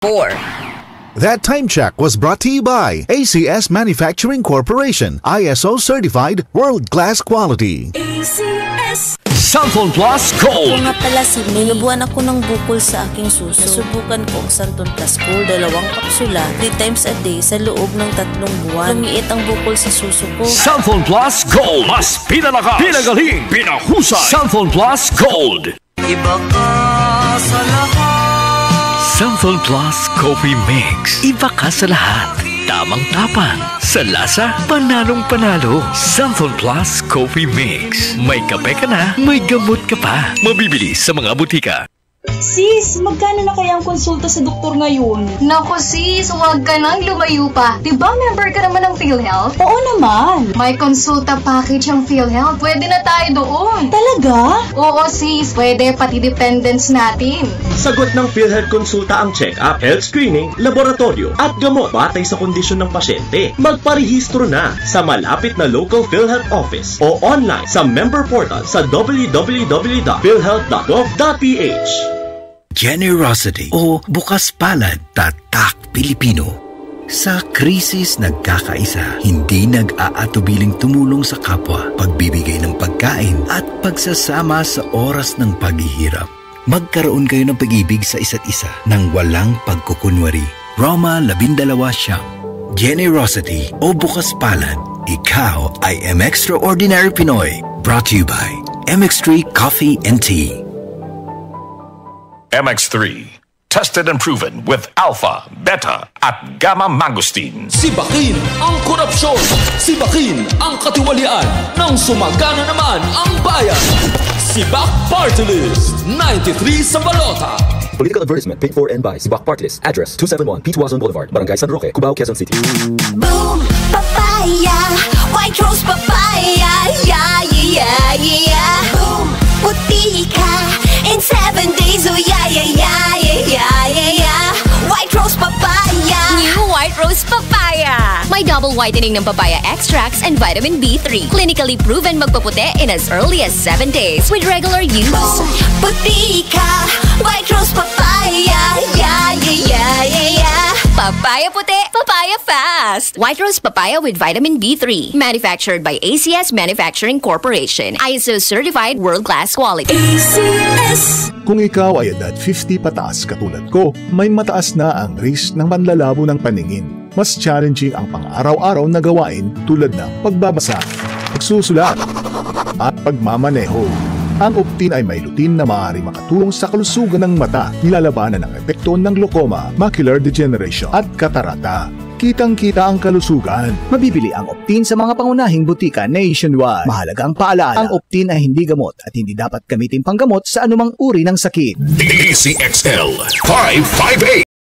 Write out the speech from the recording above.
4. That time check was brought to you by ACS Manufacturing Corporation, ISO certified, world-class quality. ACS. Santon Plus Gold. Kung nga pala si May, nabuhan ako ng bukol sa aking suso. Nasubukan ko ang Santon Plus Gold, 2 kapsula, 3 times a day sa loob ng 3 buwan. Lumiit ang bukol sa suso ko. Santon Plus Gold. Mas pinalakas, pinagaling, pinahusay. Santon Plus Gold. Iba ka sa lahat. Santon Plus Coffee Mix. Iba ka sa lahat. Tamang tapang. Sa lasa, panalong-panalo. Santon Plus Coffee Mix. May kape ka na, may gamot ka pa. Mabibili sa mga butika. Sis, magkano na kaya ang konsulta sa doktor ngayon? Naku sis, huwag ka nang lumayo pa. Diba member ka naman ng PhilHealth? Oo naman. May konsulta package ang PhilHealth. Pwede na tayo doon. Talaga? Oo sis, pwede pati dependents natin. Sagot ng PhilHealth konsulta ang check-up, health screening, laboratorio at gamot batay sa kondisyon ng pasyente. Magparehistro na sa malapit na local PhilHealth office o online sa member portal sa www.philhealth.gov.ph. Generosity o bukas palad, tatak Pilipino. Sa krisis nagkakaisa, hindi nag-aatubiling tumulong sa kapwa, pagbibigay ng pagkain at pagsasama sa oras ng paghihirap. Magkaroon kayo ng pag-ibig sa isa't isa nang walang pagkukunwari. Roma 12 Siyam. Generosity o bukas palad, ikaw ay M-Extraordinary Pinoy. Brought to you by MX3 Coffee and Tea. MX3, tested and proven with alpha, beta, at gamma mangosteen. Sibakin ang korupsyon! Sibakin ang katiwalian! Nang sumagana naman ang bayan! Sibak Party List, 93 sa balota! Political advertisement paid for and by Sibak Party List. Address 271 P. Tuazon Boulevard, Barangay San Roque, Cubao, Quezon City. Boom! Papaya! White rose papaya! Yeah, yeah, yeah! Boom! Puti ka! In 7 days, oh yeah, yeah, yeah, yeah, yeah, yeah, yeah. White Rose Papaya. New White Rose Papaya. May double whitening ng papaya extracts and vitamin B3. Clinically proven magpaputi in as early as 7 days with regular use. Boom! Puti ka! White Rose Papaya. Yeah, yeah, yeah, yeah, yeah. Papaya puti, papaya fast. White Rose Papaya with vitamin B3. Manufactured by ACS Manufacturing Corporation. ISO certified world-class quality. ACS. Kung ikaw ay edad 50 pataas katulad ko, may mataas na ang risk ng panlalabo ng paningin. Mas challenging ang pang-araw-araw na gawain tulad ng pagbabasa, pagsusulat, at pagmamaneho. Ang Optin ay may lutin na maaari makatulong sa kalusugan ng mata, nilalabanan ang epekto ng glaucoma, macular degeneration at katarata. Kitang-kita ang kalusugan. Mabibili ang Optin sa mga pangunahing butika nationwide. Mahalagang paalala, ang Optin ay hindi gamot at hindi dapat gamitin panggamot sa anumang uri ng sakit. DCXL 558